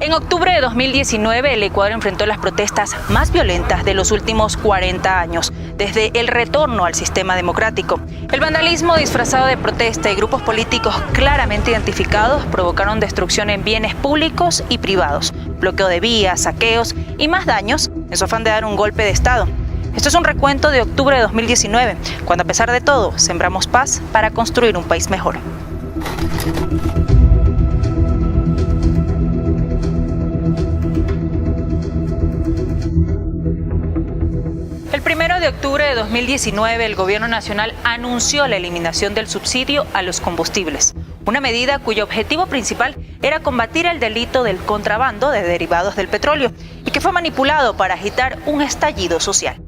En octubre de 2019, el Ecuador enfrentó las protestas más violentas de los últimos 40 años, desde el retorno al sistema democrático. El vandalismo disfrazado de protesta y grupos políticos claramente identificados provocaron destrucción en bienes públicos y privados, bloqueo de vías, saqueos y más daños en su afán de dar un golpe de Estado. Esto es un recuento de octubre de 2019, cuando a pesar de todo, sembramos paz para construir un país mejor. El 1 de octubre de 2019, el Gobierno Nacional anunció la eliminación del subsidio a los combustibles, una medida cuyo objetivo principal era combatir el delito del contrabando de derivados del petróleo y que fue manipulado para agitar un estallido social.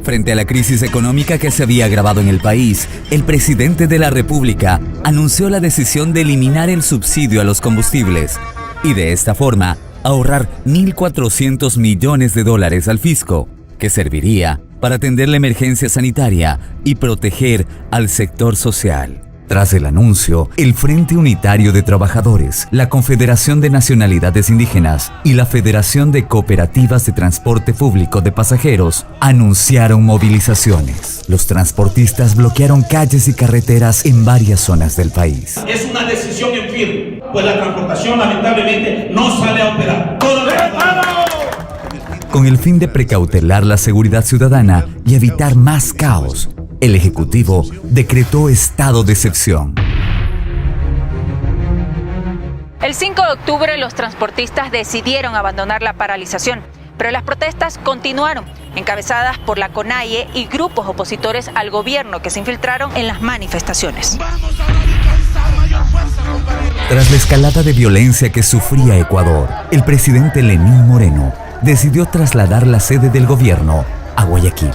Frente a la crisis económica que se había agravado en el país, el presidente de la República anunció la decisión de eliminar el subsidio a los combustibles y de esta forma ahorrar $1.400 millones al fisco, que serviría para atender la emergencia sanitaria y proteger al sector social. Tras el anuncio, el Frente Unitario de Trabajadores, la Confederación de Nacionalidades Indígenas y la Federación de Cooperativas de Transporte Público de Pasajeros anunciaron movilizaciones. Los transportistas bloquearon calles y carreteras en varias zonas del país. Es una decisión en firme, pues la transportación lamentablemente no sale a operar. Con el fin de precautelar la seguridad ciudadana y evitar más caos, el Ejecutivo decretó estado de excepción. El 5 de octubre, los transportistas decidieron abandonar la paralización, pero las protestas continuaron, encabezadas por la CONAIE y grupos opositores al gobierno que se infiltraron en las manifestaciones. Tras la escalada de violencia que sufría Ecuador, el presidente Lenín Moreno decidió trasladar la sede del gobierno a Guayaquil.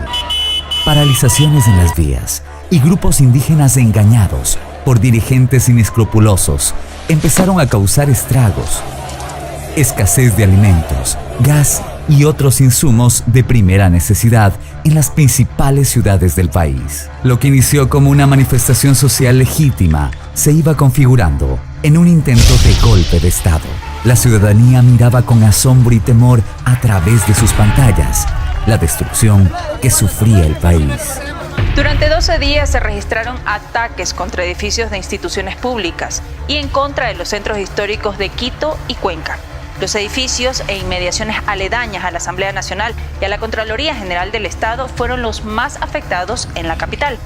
Paralizaciones en las vías y grupos indígenas engañados por dirigentes inescrupulosos empezaron a causar estragos. Escasez de alimentos, gas y otros insumos de primera necesidad en las principales ciudades del país. Lo que inició como una manifestación social legítima se iba configurando en un intento de golpe de Estado. La ciudadanía miraba con asombro y temor a través de sus pantallas la destrucción que sufría el país. Durante 12 días se registraron ataques contra edificios de instituciones públicas y en contra de los centros históricos de Quito y Cuenca. Los edificios e inmediaciones aledañas a la Asamblea Nacional y a la Contraloría General del Estado fueron los más afectados en la capital.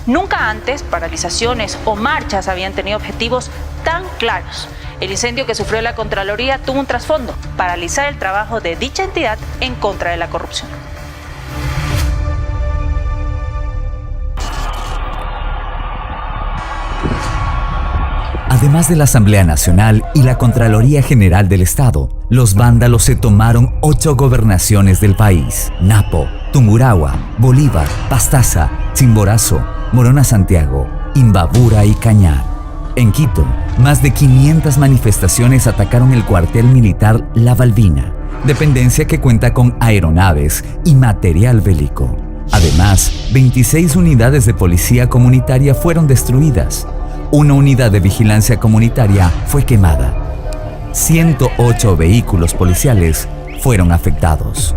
Nunca antes paralizaciones o marchas habían tenido objetivos tan claros. El incendio que sufrió la Contraloría tuvo un trasfondo: paralizar el trabajo de dicha entidad en contra de la corrupción. Además de la Asamblea Nacional y la Contraloría General del Estado, los vándalos se tomaron 8 gobernaciones del país: Napo, Tungurahua, Bolívar, Pastaza, Chimborazo, Morona Santiago, Imbabura y Cañar. En Quito, más de 500 manifestaciones atacaron el cuartel militar La Balbina, dependencia que cuenta con aeronaves y material bélico. Además, 26 unidades de policía comunitaria fueron destruidas. Una unidad de vigilancia comunitaria fue quemada. 108 vehículos policiales fueron afectados.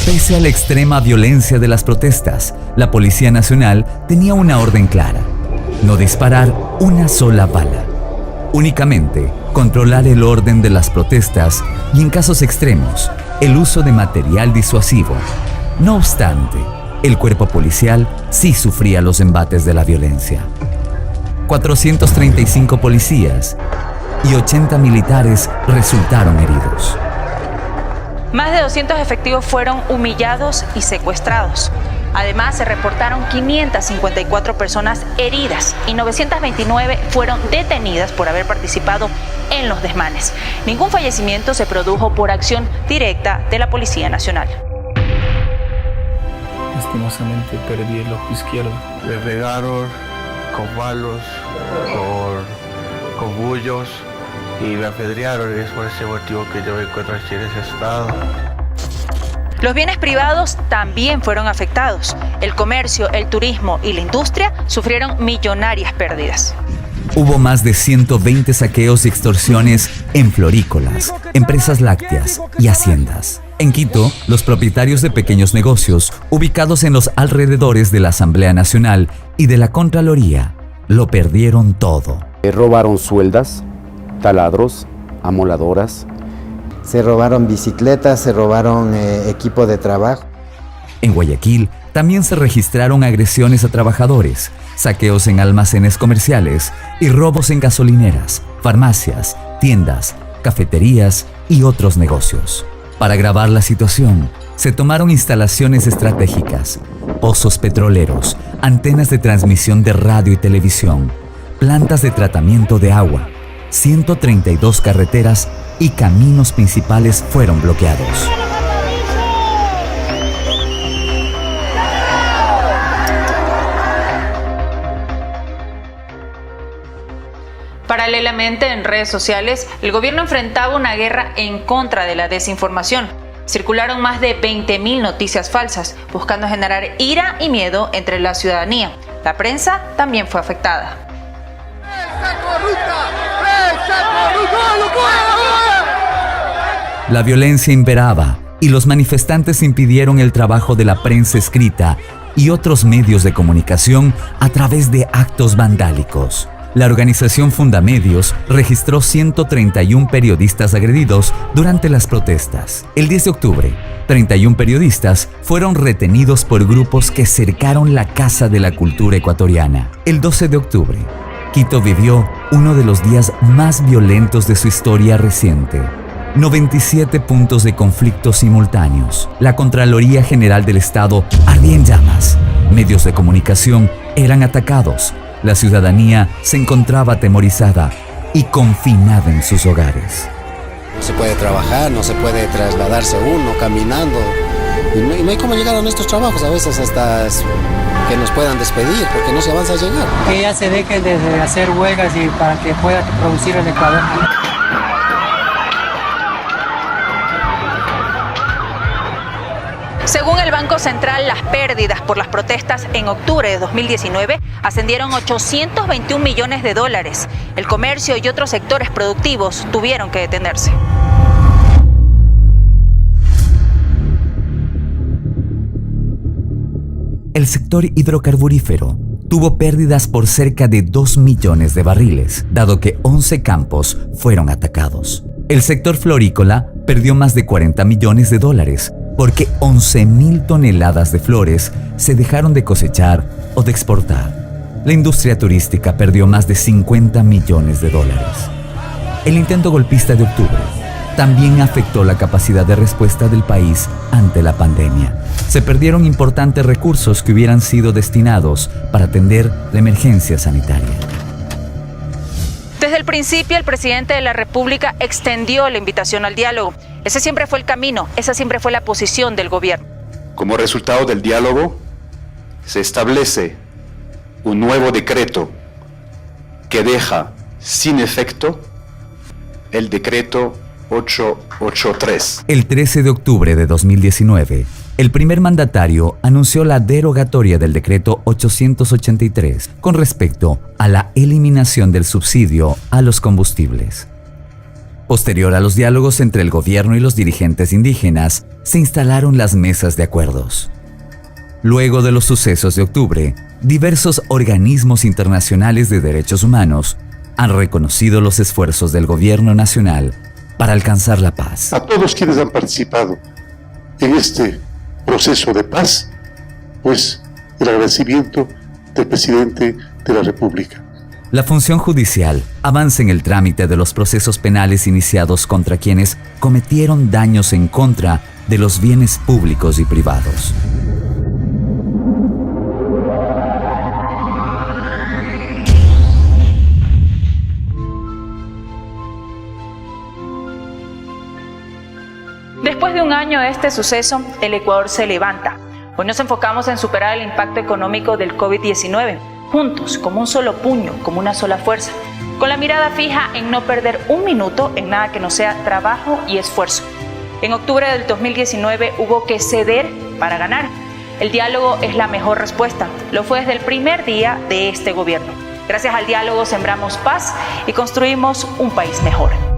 Pese a la extrema violencia de las protestas, la Policía Nacional tenía una orden clara: no disparar una sola bala. Únicamente controlar el orden de las protestas y, en casos extremos, el uso de material disuasivo. No obstante, el cuerpo policial sí sufría los embates de la violencia. 435 policías y 80 militares resultaron heridos. Más de 200 efectivos fueron humillados y secuestrados. Además, se reportaron 554 personas heridas y 929 fueron detenidas por haber participado en los desmanes. Ningún fallecimiento se produjo por acción directa de la Policía Nacional. Lastimosamente perdí el ojo izquierdo. Me pegaron con palos, con bullos y me apedrearon, y es por ese motivo que yo me encuentro aquí en ese estado. Los bienes privados también fueron afectados. El comercio, el turismo y la industria sufrieron millonarias pérdidas. hubo más de 120 saqueos y extorsiones en florícolas, empresas lácteas y haciendas. En Quito, los propietarios de pequeños negocios ubicados en los alrededores de la Asamblea Nacional y de la Contraloría lo perdieron todo. Robaron sueldas, taladros, amoladoras. Se robaron bicicletas, se robaron equipo de trabajo. En Guayaquil también se registraron agresiones a trabajadores, saqueos en almacenes comerciales y robos en gasolineras, farmacias, tiendas, cafeterías y otros negocios. Para agravar la situación, se tomaron instalaciones estratégicas, pozos petroleros, antenas de transmisión de radio y televisión, plantas de tratamiento de agua, 132 carreteras y caminos principales fueron bloqueados. Paralelamente, en redes sociales, el gobierno enfrentaba una guerra en contra de la desinformación. Circularon más de 20.000 noticias falsas, buscando generar ira y miedo entre la ciudadanía. La prensa también fue afectada. La violencia imperaba y los manifestantes impidieron el trabajo de la prensa escrita y otros medios de comunicación a través de actos vandálicos. La organización Fundamedios registró 131 periodistas agredidos durante las protestas. El 10 de octubre, 31 periodistas fueron retenidos por grupos que cercaron la Casa de la Cultura Ecuatoriana. El 12 de octubre, Quito vivió uno de los días más violentos de su historia reciente. 97 puntos de conflicto simultáneos. La Contraloría General del Estado ardía en llamas. Medios de comunicación eran atacados. La ciudadanía se encontraba atemorizada y confinada en sus hogares. No se puede trabajar, no se puede trasladarse uno caminando. Y no hay cómo llegar a nuestros trabajos, a veces hasta que nos puedan despedir, porque no se avanza a llegar. Que ya se dejen de hacer huelgas y para que pueda producir el Ecuador. Según el Banco Central, las pérdidas por las protestas en octubre de 2019 ascendieron a $821 millones. El comercio y otros sectores productivos tuvieron que detenerse. El sector hidrocarburífero tuvo pérdidas por cerca de 2 millones de barriles, dado que 11 campos fueron atacados. El sector florícola perdió más de $40 millones, porque 11.000 toneladas de flores se dejaron de cosechar o de exportar. La industria turística perdió más de $50 millones. El intento golpista de octubre también afectó la capacidad de respuesta del país ante la pandemia. Se perdieron importantes recursos que hubieran sido destinados para atender la emergencia sanitaria. Desde el principio, el presidente de la República extendió la invitación al diálogo. Ese siempre fue el camino, esa siempre fue la posición del gobierno. Como resultado del diálogo, se establece un nuevo decreto que deja sin efecto el decreto 883. El 13 de octubre de 2019, el primer mandatario anunció la derogatoria del decreto 883 con respecto a la eliminación del subsidio a los combustibles. Posterior a los diálogos entre el gobierno y los dirigentes indígenas, se instalaron las mesas de acuerdos. Luego de los sucesos de octubre, diversos organismos internacionales de derechos humanos han reconocido los esfuerzos del gobierno nacional para alcanzar la paz. A todos quienes han participado en este proceso de paz, pues el agradecimiento del presidente de la República. La función judicial avanza en el trámite de los procesos penales iniciados contra quienes cometieron daños en contra de los bienes públicos y privados. Después de un año de este suceso, el Ecuador se levanta. Hoy nos enfocamos en superar el impacto económico del COVID-19, juntos, como un solo puño, como una sola fuerza, con la mirada fija en no perder un minuto en nada que no sea trabajo y esfuerzo. En octubre del 2019 hubo que ceder para ganar. El diálogo es la mejor respuesta. Lo fue desde el primer día de este gobierno. Gracias al diálogo sembramos paz y construimos un país mejor.